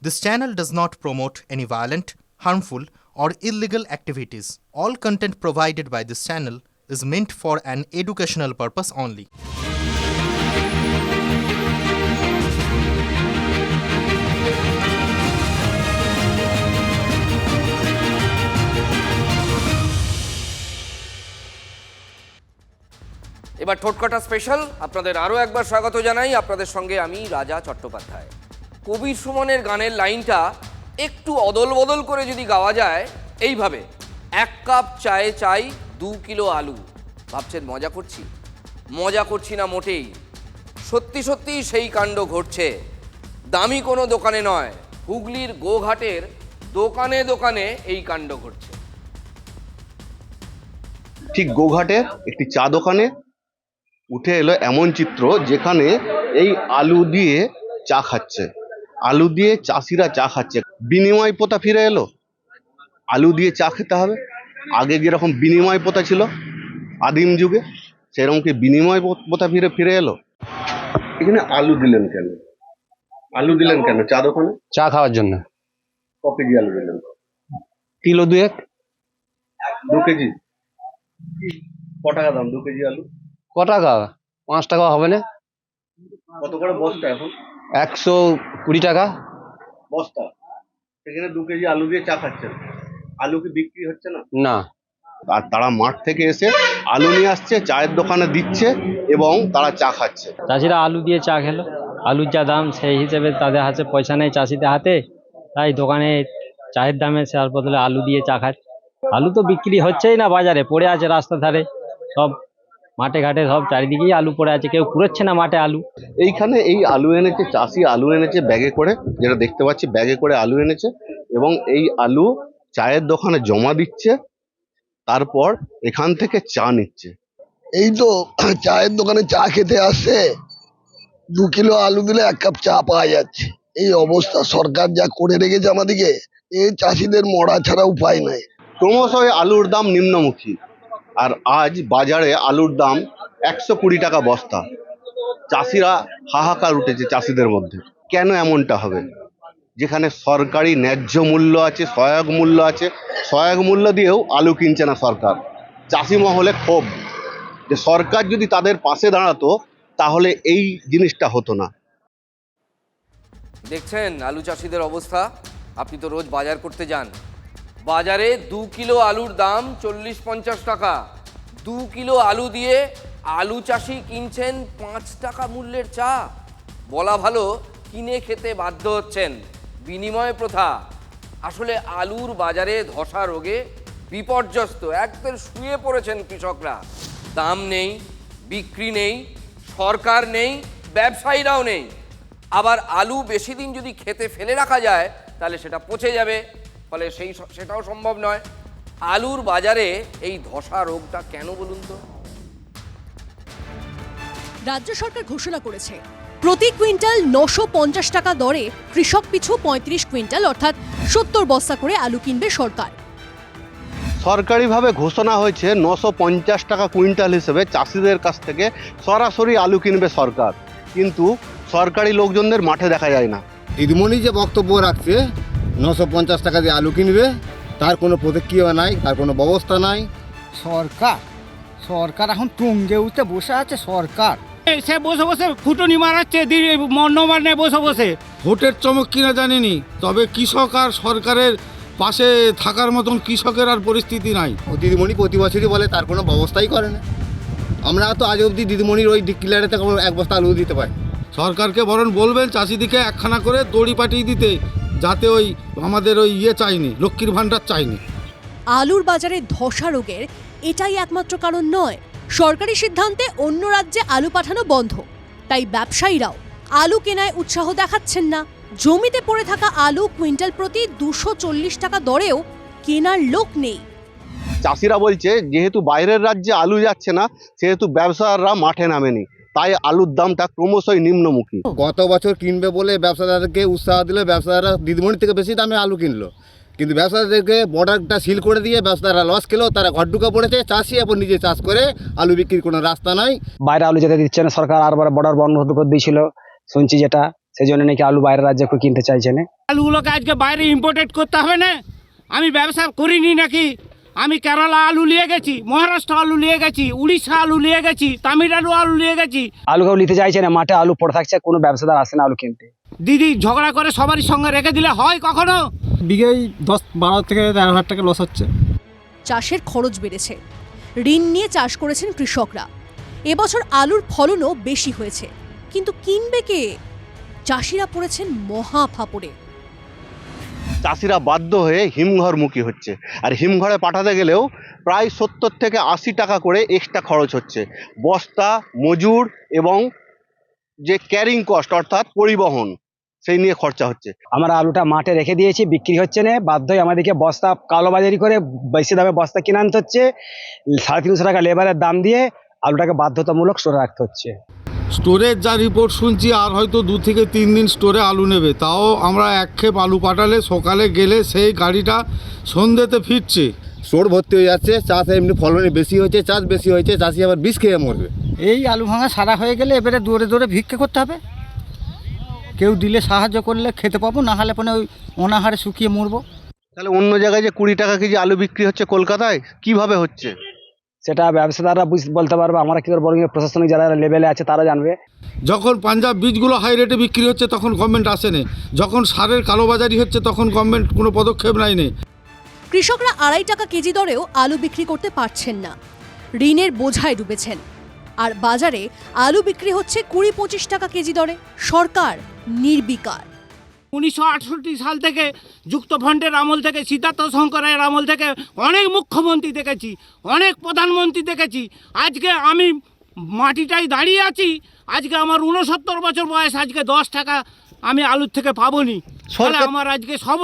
This channel does not promote any violent, harmful, or illegal activities. All content provided by this channel is meant for an educational purpose only. এবার ঠোঁটকাটা special আপনাদের আরও একবার স্বাগত জানাই। আপনাদের সঙ্গে আমি রাজা চট্টোপাধ্যায়। কবির সুমনের গানের লাইনটা একটু অদল বদল করে যদি গাওয়া যায় এইভাবে, 1 কাপ চায়ে চাই 2 কিলো আলু। ভাবছেন মজা করছি? মজা করছি না মোটেই। সত্যি সত্যি সেই কাণ্ড ঘটছে। দামি কোনো দোকানে নয়, হুগলির গোঘাটের দোকানে দোকানে এই কাণ্ড ঘটছে। ঠিক গোঘাটের একটি চা দোকানে উঠে এলো এমন চিত্র যেখানে এই আলু দিয়ে চা খাচ্ছে, আলু দিয়ে চাষিরা চা খাচ্ছে। বিনিময় প্রথা ফিরে এলো, আলু দিয়ে চা খেতে হবে। আগে যেরকম বিনিময় প্রথা ছিল আদিম যুগে, সেরকম কি বিনিময় প্রথা ফিরে এলো? এখানে আলু দিলেন কেন? আলু দিলেন কেন চা দোকানে? চা খাওয়ার জন্য। ক কেজি আলু দিলেন? Kilo 2 2 KG. ক টাকা দাম 2 কেজি আলু? ক টাকা? 5 টাকা হবে না? কত করে বস্তা এখন? 120 টাকা বস্তা। সেখানে 2 কেজি আলু দিয়ে চা খাচ্ছেন, আলু কি বিক্রি হচ্ছে না? না। আর তারা মাঠ থেকে এসে আলু নিয়ে আসছে, চায়ের দোকানে দিচ্ছে এবং তারা চা খাচ্ছে। চাষিরা আলু দিয়ে চা খেলো, আলুর যা দাম সেই হিসেবে তাদের হাতে পয়সা নেই চাষিদের হাতে, তাই দোকানে চায়ের দামে তার বদলে আলু দিয়ে চা খায়। আলু তো বিক্রি হচ্ছেই না, বাজারে পড়ে আছে রাস্তার ধারে, সব মাঠে ঘাটে সব চারিদিকেই আলু পড়ে আছে, কেউ কুড়োচ্ছে না মাঠে আলু। এইখানে এই আলু এনেছে, চাষি আলু এনেছে ব্যাগে করে, যেটা দেখতে পাচ্ছি ব্যাগে করে আলু এনেছে এবং এই আলু চায়ের দোকানে জমা দিচ্ছে, তারপর এখান থেকে চা নিচ্ছে। এই তো চায়ের দোকানে চা খেতে আসছে, 2 কিলো আলু দিলে 1 কাপ চা পাওয়া যাচ্ছে। এই অবস্থা সরকার যা করে রেখেছে আমাদেরকে, এই চাষিদের মরা ছাড়া উপায় নাই। ক্রমশ আলুর দাম নিম্নমুখী, আর আজ বাজারে আলুর দাম 120 টাকা বস্তা। চাষিরা হাহাকার উঠেছে চাষিদের মধ্যে। কেন এমনটা হবে? যেখানে সরকারি ন্যায্য মূল্য আছে, সহায়ক মূল্য আছে, সহায়ক মূল্য দিয়েও আলু কিনছে না সরকার। চাষি মহলে ক্ষোভ যে সরকার যদি তাদের পাশে দাঁড়াতো তাহলে এই জিনিসটা হতো না। দেখছেন আলু চাষিদের অবস্থা। আপনি তো রোজ বাজার করতে যান, বাজারে 2 কিলো আলুর দাম 40-50 টাকা। 2 কিলো আলু দিয়ে আলু চাষি কিনছেন 5 টাকা মূল্যের চা। বলা ভালো কিনে খেতে বাধ্য হচ্ছেন। বিনিময় প্রথা। আসলে আলুর বাজারে ধসা রোগে বিপর্যস্ত, একদম শুয়ে পড়েছেন কৃষকরা। দাম নেই, বিক্রি নেই, সরকার নেই, ব্যবসায়ীরাও নেই। আবার আলু বেশি দিন যদি খেতে ফেলে রাখা যায় তাহলে সেটা পচে যাবে, ফলে সেটাও সম্ভব নয়। আলুর বাজারে এই ধসা রোগটা কেন বলুন তো? রাজ্য সরকার ঘোষণা করেছে প্রতি কুইন্টাল 950 টাকা দরে কৃষক পিছু 35 কুইন্টাল অর্থাৎ 70 বস্তা করে আলু কিনবে সরকার। সরকারিভাবে ঘোষণা হয়েছে 950 টাকা কুইন্টাল হিসেবে চাষিদের কাছ থেকে সরাসরি আলু কিনবে সরকার, কিন্তু সরকারি লোকজনদের মাঠে দেখা যায় না। দিদিমণি যে বক্তব্য রাখছে 950 টাকা দিয়ে আলু কিনবে, তার কোনো প্রতিক্রিয়া নাই, তার কোনো ব্যবস্থা নাই। সরকার এখন টুঙ্গে উঠতে বসে আছে। সরকার সে বসে বসে ফুটুনি মারাচ্ছে, মর্নমানে বসে বসে। ভোটের চমক কিনা জানিনি, তবে কৃষক আর সরকারের পাশে থাকার মতন কৃষকের আর পরিস্থিতি নাই। দিদিমণি প্রতি বছরই বলে, তার কোনো ব্যবস্থাই করে না। আমরা তো আজ অবধি দিদিমণির ওই ডিক্লারেতে 1 বস্তা আলু দিতে পারি। সরকারকে বরং বলবেন চাষিদিকে একখানা করে দড়ি পাঠিয়ে দিতে, যাতে ওই আমাদের ওই চাইনি, লক্ষ্মীর ভাণ্ডার চাইনি। আলুর বাজারে ধসা রোগের এটাই একমাত্র কারণ নয়। সরকারি সিদ্ধান্তে অন্য রাজ্যে আলু পাঠানো বন্ধ, তাই ব্যবসায়ীরাও আলু কেনায় উৎসাহ দেখাচ্ছেন না। জমিতে পড়ে থাকা আলু কুইন্টাল প্রতি 240 টাকা দরেও কেনার লোক নেই। চাষিরা বলছে যেহেতু বাইরের রাজ্যে আলু যাচ্ছে না, সেহেতু ব্যবসায়ীরা মাঠে নামেনি, তাই আলুর দামটা ক্রমশই নিম্নমুখী। গত বছর কিনবে বলে ব্যবসাদারকে উৎসাহ দিল, ব্যবসাদাররা দিদিমণির থেকে বেশি দামে আলু কিনলো, কিন্তু ব্যবসাদারদেরকে বর্ডারটা সিল করে দিয়ে ব্যবসাদাররা লস খেলো, তারা ঘর ঢুকে পড়েছে। চাষি এখন নিজে চাষ করে আলু বিক্রির কোনো রাস্তা নাই। বাইরে আলু যেতে দিচ্ছে না সরকার, আর বর্ডার বন্ধ করে দিয়েছিল শুনছি যেটা। সেই জন্য নাকি আলু বাইরের রাজ্যে কেউ কিনতে চাইছে না। আলুগুলোকে আজকে বাইরে ইম্পোর্টেড করতে হবে না? আমি ব্যবসা করিনি নাকি? আমি কেরালা আলু নিয়ে গেছি, মহারাষ্ট্র আলু নিয়ে গেছি, উড়িষ্যা আলু নিয়ে গেছি, তামিলনাড়ু আলু নিয়ে গেছি। আলু কেউ নিতে চাইছে না, মাঠে আলু পড়ে থাকছে, কোনো ব্যবসাদার আসে না আলু কিনতে। দিদি ঝগড়া করে সবারই সঙ্গে রেখে দিলে হয় কখনো? বিঘেই 10-12 থেকে 13,000 টাকা লস হচ্ছে। চাষের খরচ বেড়েছে, ঋণ নিয়ে চাষ করেছেন কৃষকরা। এবছর আলুর ফলনও বেশি হয়েছে, কিন্তু কিনবে কে? চাষিরা পড়েছেন মহা ফাপড়ে। চাষিরা বাধ্য হয়ে হিমঘরমুখী হচ্ছে, আর হিমঘরে পাঠাতে গেলেও প্রায় 70 থেকে 80 টাকা করে এক্সট্রা খরচ হচ্ছে। বস্তা, মজুর এবং যে ক্যারিং কস্ট অর্থাৎ পরিবহন, সেই নিয়ে খরচা হচ্ছে। আমরা আলুটা মাঠে রেখে দিয়েছি, বিক্রি হচ্ছে না, বাধ্য হয়ে আমাদেরকে বস্তা কালোবাজারি করে বেশি দামে বস্তা কিনে আনতে হচ্ছে। 350 টাকা লেবারের দাম দিয়ে আলুটাকে বাধ্যতামূলক স্টোরে রাখতে হচ্ছে। স্টোরের যা রিপোর্ট শুনছি, আর হয়তো 2 থেকে 3 দিন স্টোরে আলু নেবে। তাও আমরা এক ক্ষেপ আলু পাঠালে সকালে গেলে সেই গাড়িটা সন্ধ্যেতে ফিরছে। স্টোর ভর্তি হয়ে যাচ্ছে, চাষ এমনি ফলনে বেশি হয়েছে, চাষ বেশি হয়েছে, চাষি আবার বিষ খেয়ে মরবে। এই আলু ভাঙা সারা হয়ে গেলে এবারে দৌড়ে দৌড়ে ভিক্ষা করতে হবে। কেউ দিলে সাহায্য করলে খেতে পাবো, না হলে পরে ওই অনাহারে শুকিয়ে মরবো। তাহলে অন্য জায়গায় যে 20 টাকা কেজি আলু বিক্রি হচ্ছে কলকাতায়, কিভাবে হচ্ছে? সেটা ব্যবসাদাররা বলতে পারবে, আমরা কি করে বরং প্রশাসনিক যারা লেভেলে আছে তারা জানবে। যখন পাঞ্জাব বীজগুলো হাই রেটে বিক্রি হচ্ছে তখন গভর্নমেন্ট আসেনি, যখন সারের কালোবাজারি হচ্ছে তখন গভর্নমেন্ট কোনো পদক্ষেপ নেয়নি। কৃষকরা 2.5 টাকা কেজি দরেও আলু বিক্রি করতে পারছেন না, ঋণের বোঝায় ডুবেছেন। আর বাজারে আলু বিক্রি হচ্ছে 20-25 টাকা কেজি দরে। সরকার নির্বিকার। 1968 সাল থেকে যুক্তফ্রন্টের আমল থেকে, সিদ্ধার্থ শঙ্করের আমল থেকে অনেক মুখ্যমন্ত্রী দেখেছি, অনেক প্রধানমন্ত্রী দেখেছি। আজকে আমি মাটিটাই দাঁড়িয়ে আছি, আজকে আমার 69 বছর বয়স, আজকে 10 টাকা আমি আলুর থেকে পাবোনি। তাহলে আমার আজকে সব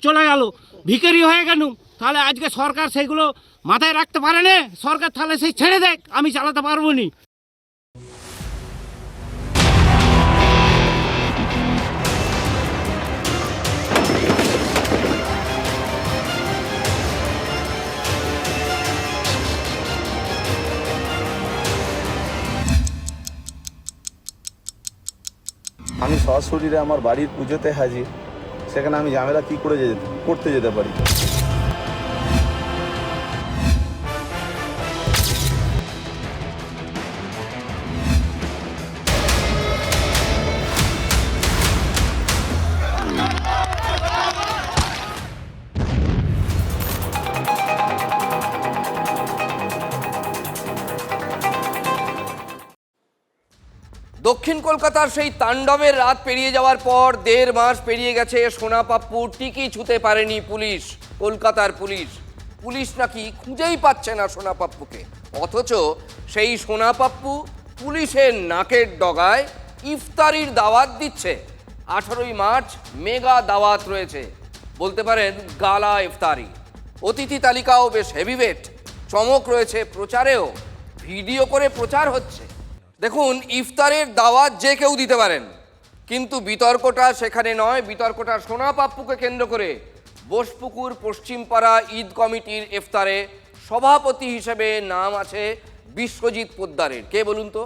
চলে গেল, ভিখারি হয়ে গেল। তাহলে আজকে সরকার সেইগুলো মাথায় রাখতে পারে না? সরকার তাহলে সেই ছেড়ে দেখ, আমি চালাতে পারবো নি। আমি সশরীরে আমার বাড়ির পুজোতে হাজির, সেখানে আমি ঝামেলা কী করে করতে যেতে পারি? দক্ষিণ কলকাতার সেই তাণ্ডবের রাত পেরিয়ে যাওয়ার পর 1.5 মাস পেরিয়ে গেছে, সোনা পাপ্পুর টিকি ছুঁতে পারেনি পুলিশ। কলকাতার পুলিশ নাকি খুঁজেই পাচ্ছে না সোনা পাপ্পুকে। অথচ সেই সোনা পাপ্পু পুলিশের নাকের ডগায় ইফতারির দাওয়াত দিচ্ছে। 18ই মার্চ মেগা দাওয়াত রয়েছে, বলতে পারেন গালা ইফতারি। অতিথি তালিকাও বেশ হেভিওয়েট, চমক রয়েছে প্রচারেও, ভিডিও করে প্রচার হচ্ছে। দেখুন, ইফতারের দাওয়াত যে কেউ দিতে পারেন, কিন্তু বিতর্কটা সেখানে নয়। বিতর্কটা সোনা পাপ্পুকে কেন্দ্র করে। বোসপুকুর পশ্চিমপাড়া ঈদ কমিটির ইফতারে সভাপতি হিসেবে নাম আছে বিশ্বজিৎ পোদ্দারের। কে বলুন তো?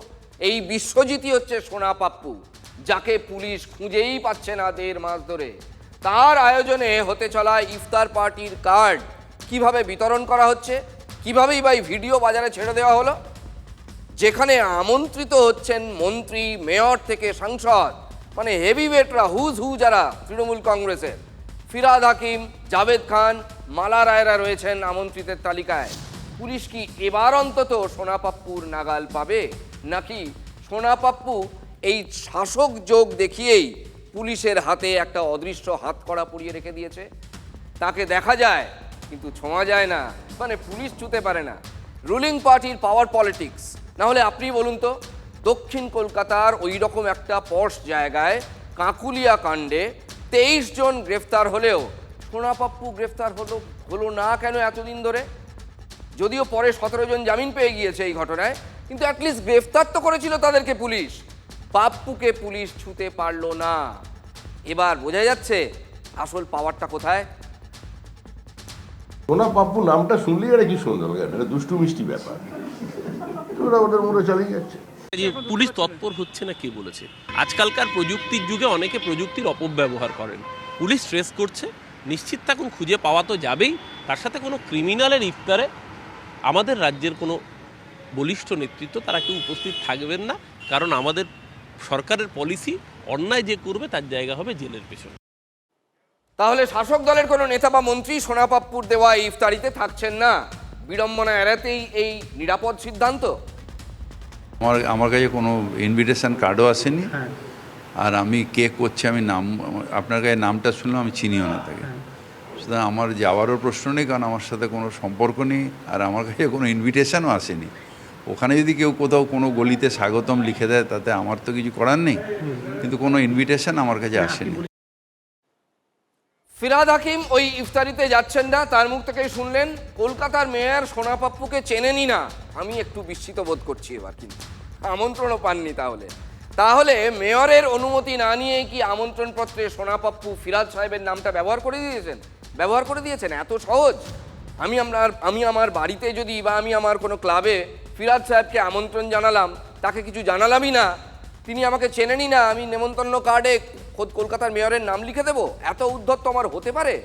এই বিশ্বজিৎই হচ্ছে সোনা পাপ্পু, যাকে পুলিশ খুঁজেই পাচ্ছে না 1.5 মাস ধরে। তার আয়োজনে হতে চলা ইফতার পার্টির কার্ড কিভাবে বিতরণ করা হচ্ছে, কিভাবেই বা ভিডিও বাজারে ছেড়ে দেওয়া হলো, যেখানে আমন্ত্রিত হচ্ছেন মন্ত্রী, মেয়র থেকে সাংসদ, মানে হেভিওয়েটরা, হুজ হু যারা তৃণমূল কংগ্রেসের। ফিরাদ হাকিম, জাভেদ খান, মালা রায়রা রয়েছেন আমন্ত্রিতের তালিকায়। পুলিশ কি এবার অন্তত সোনা পাপ্পুর নাগাল পাবে, নাকি সোনা পাপ্পু এই শাসক যোগ দেখিয়েই পুলিশের হাতে একটা অদৃশ্য হাতকড়া পরিয়ে রেখে দিয়েছে? তাকে দেখা যায় কিন্তু ছোঁয়া যায় না, মানে পুলিশ ছুঁতে পারে না। রুলিং পার্টির পাওয়ার পলিটিক্স। না হলে আপনি বলুন তো, দক্ষিণ কলকাতার ওই রকম একটা পশ জায়গায় কাঁকুলিয়া কাণ্ডে 23 জন গ্রেফতার হলেও সোনা পাপ্পু গ্রেফতার হলো না কেন এতদিন ধরে? যদিও পরে 17 জন জামিন পেয়ে গিয়েছে এই ঘটনায়, কিন্তু অ্যাটলিস্ট গ্রেফতার তো করেছিল তাদেরকে পুলিশ। পাপ্পুকে পুলিশ ছুঁতে পারলো না। এবার বোঝা যাচ্ছে আসল পাওয়ারটা কোথায়। সোনা পাপ্পু নামটা শুনলেই এটা কি সুন্দর, এটা দুষ্টু মিষ্টি ব্যাপার, ওরা ওদের মধ্যে চালিয়ে যাচ্ছে। যে পুলিশ তৎপর হচ্ছে না কে বলেছে? আজকালকার প্রযুক্তির যুগে অনেকে প্রযুক্তির অপব্যবহার করেন। পুলিশ স্ট্রেস করছে, নিশ্চিত থাকুন খুঁজে পাওয়া তো যাবেই, তার সাথে কোনো ক্রিমিনালের ইফতারে আমাদের রাজ্যের কোনো বলিষ্ঠ নেতৃত্ব তারা কেউ উপস্থিত থাকবেন না, কারণ আমাদের সরকারের পলিসি অন্যায় যে করবে তার জায়গা হবে জেলের পেছনে। তাহলে শাসক দলের কোনো নেতা বা মন্ত্রী সোনাপাপ্পুর দেওয়া এই ইফতারিতে থাকছেন না, বিড়ম্বনা এড়াতেই এই নিরাপদ সিদ্ধান্ত? আমার কাছে কোনো ইনভিটেশন কার্ডও আসেনি, আর আমি কে করছে আমি নাম আপনার কাছে নামটা শুনলাম, আমি চিনিও না তাকে। সুতরাং আমার যাওয়ারও প্রশ্ন নেই, কারণ আমার সাথে কোনো সম্পর্ক নেই, আর আমার কাছে কোনো ইনভিটেশনও আসেনি। ওখানে যদি কেউ কোথাও কোনো গলিতে স্বাগতম লিখে দেয় তাতে আমার তো কিছু করার নেই, কিন্তু কোনো ইনভিটেশন আমার কাছে আসেনি। ফিরহাদ হাকিম ওই ইফতারিতে যাচ্ছেন না, তার মুখ থেকেই শুনলেন কলকাতার মেয়র সোনাপাপ্পুকে চেনেনই না। আমি একটু বিস্মিত বোধ করছি এবার, কিন্তু আমন্ত্রণও পাননি। তাহলে মেয়রের অনুমতি না নিয়েই কি আমন্ত্রণপত্রে সোনাপাপ্পু ফিরহাদ সাহেবের নামটা ব্যবহার করে দিয়েছেন? এত সহজ? আমি আমার বাড়িতে যদি বা আমি আমার কোনো ক্লাবে ফিরহাদ সাহেবকে আমন্ত্রণ জানালাম, তাকে কিছু জানালামই না, তিনি আমাকে চেনেনই না, আমি নেমন্তন্ন কার্ডে খোদ কলকাতার মেয়রের নাম লিখে দেব? এত উদ্ধত আমার হতে পারে?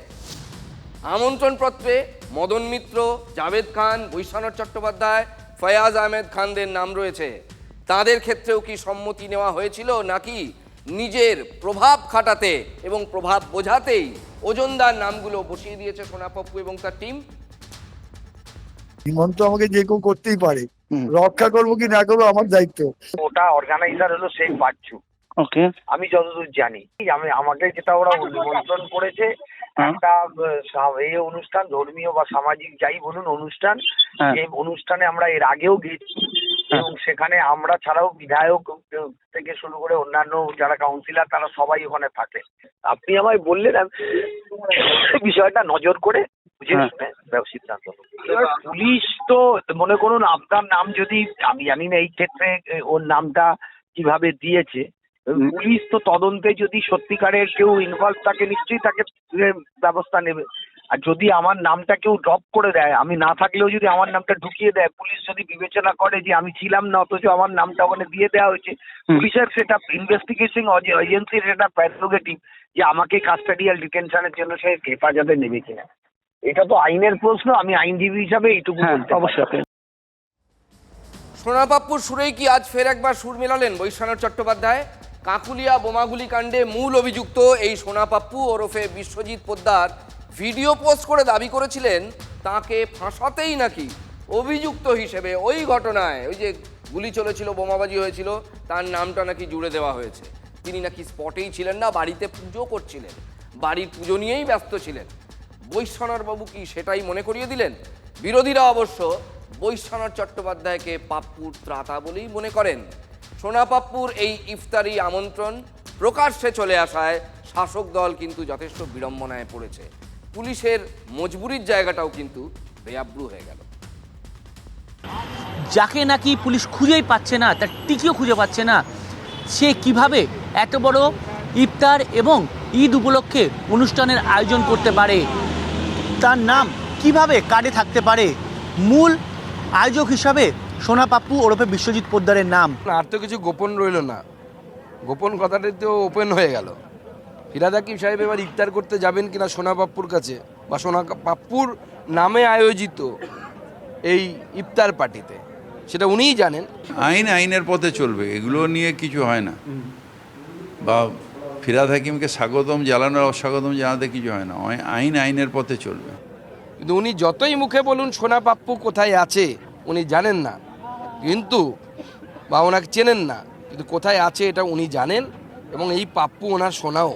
আমন্ত্রণপত্রে মদন মিত্র, জাভেদ খান, বৈশ্বনাথ চট্টোপাধ্যায়, ফয়াজ আহমেদ খানদের নাম রয়েছে। তাদের ক্ষেত্রেও কি সম্মতি নেওয়া হয়েছিল, নাকি নিজের প্রভাব খাটাতে এবং প্রভাব বোঝাতেই ওজনদার নামগুলো বসিয়ে দিয়েছে সোনাপাপ্পু এবং তার টিম? হিমন্ত আমাকে যে কেউ করতেই পারে, রক্ষা করবো কি না করবো আমার দায়িত্ব। ওটা অর্গানাইজার হলো শেখ বাচ্চু, ওকে, আমি যতদূর জানি। আমাকে যেটা ওরা নিমন্ত্রণ করেছে, একটা এই অনুষ্ঠান, ধর্মীয় বা সামাজিক যাই বলুন অনুষ্ঠান, এই অনুষ্ঠানে আমরা এর আগেও গেছি এবং সেখানে আমরা ছাড়াও বিধায়ক থেকে শুরু করে অন্যান্য যারা কাউন্সিলর তারা সবাই ওখানে থাকে। আপনি আমায় বললেন, বিষয়টা নজর করে বুঝে শুনে সিদ্ধান্ত। পুলিশ তো মনে করুন আপনার নাম যদি, আমি জানি না এই ক্ষেত্রে ওর নামটা কিভাবে দিয়েছে, পুলিশ তো তদন্তে যদি সত্যিকারের কেউ ইনভলভ থাকে নিশ্চয়ই তাকে ব্যবস্থা নেবে। আর যদি আমার নামটা কেউ ড্রপ করে দেয়, আমি না থাকলেও যদি আমার নামটা ঢুকিয়ে দেয়, পুলিশ যদি বিবেচনা করে যে আমি ছিলাম না অথচ আমার নামটা ওখানে দিয়ে দেওয়া হয়েছে, পুলিশের সেটা ইনভেস্টিগেশন এজেন্সির সেটা প্রেরোগেটিভ যে আমাকে কাস্টাডিয়াল ডিটেনশনের জন্য সে হেফাজতে নেবে কিনা। এটা তো আইনের প্রশ্ন, আমি আইনজীবী হিসাবে এইটুকু বলতে অবশ্যই। সোনাপাপ্পুর সুরেই কি আজ ফের একবার সুর মেলালেন বৈশ্বনাথ চট্টোপাধ্যায়? কাকুলিয়া বোমাগুলি কাণ্ডে মূল অভিযুক্ত এই সোনাপাপ্পু ওরফে বিশ্বজিৎ পোদ্দার ভিডিও পোস্ট করে দাবি করেছিলেন তাকে ফাঁসাতেই নাকি অভিযুক্ত হিসেবে ওই ঘটনায়, ওই যে গুলি চলেছিল, বোমাবাজি হয়েছিল, তার নামটা নাকি জুড়ে দেওয়া হয়েছে। তিনি নাকি স্পটেই ছিলেন না, বাড়িতে পুজো করছিলেন, বাড়ির পুজো নিয়েই ব্যস্ত ছিলেন। বৈশ্বনাথ বাবু কি সেটাই মনে করিয়ে দিলেন? বিরোধীরা অবশ্য বৈশ্বনাথ চট্টোপাধ্যায়কে পাপ্পুর ত্রাতা বলেই মনে করেন। সোনাপাপ্পুর এই ইফতারি আমন্ত্রণ প্রকাশ্যে চলে আসায় শাসক দল কিন্তু যথেষ্ট বিড়ম্বনায় পড়েছে। পুলিশের মজবুরির জায়গাটাও কিন্তু বেআব্রু হয়ে গেল। যাকে নাকি পুলিশ খুঁজেই পাচ্ছে না, তার টিকিও খুঁজে পাচ্ছে না, সে কিভাবে এত বড় ইফতার এবং ঈদ উপলক্ষে অনুষ্ঠানের আয়োজন করতে পারে? তার নাম কিভাবে কার্ডে থাকতে পারে? মূল আয়োজক হিসাবে সোনাপাপ্পু ওরফে বিশ্বজিৎ পোদ্দারের নাম। আর তো কিছু গোপন রইল না, গোপন কথাটা তো ওপেন হয়ে গেল। ফিরহাদ হাকিম সাহেব এবার ইফতার করতে যাবেন কিনা সোনাপাপ্পুর কাছে, বা সোনাপাপ্পুর নামে আয়োজিত এই ইফতার পার্টিতে, সেটা উনিই জানেন। আইনের পথে চলবে, এগুলো নিয়ে কিছু হয় না। বা ফিরহাদ হাকিমকে স্বাগতম জানানো অস্বাগতম জানাতে কিছু হয় না, আইনের পথে চলবে। কিন্তু উনি যতই মুখে বলুন সোনাপাপ্পু কোথায় আছে উনি জানেন না, কিন্তু বা ওনাকে চেনেন না, কিন্তু কোথায় আছে এটা উনি জানেন, এবং এই পাপ্পু ওনার সোনাও।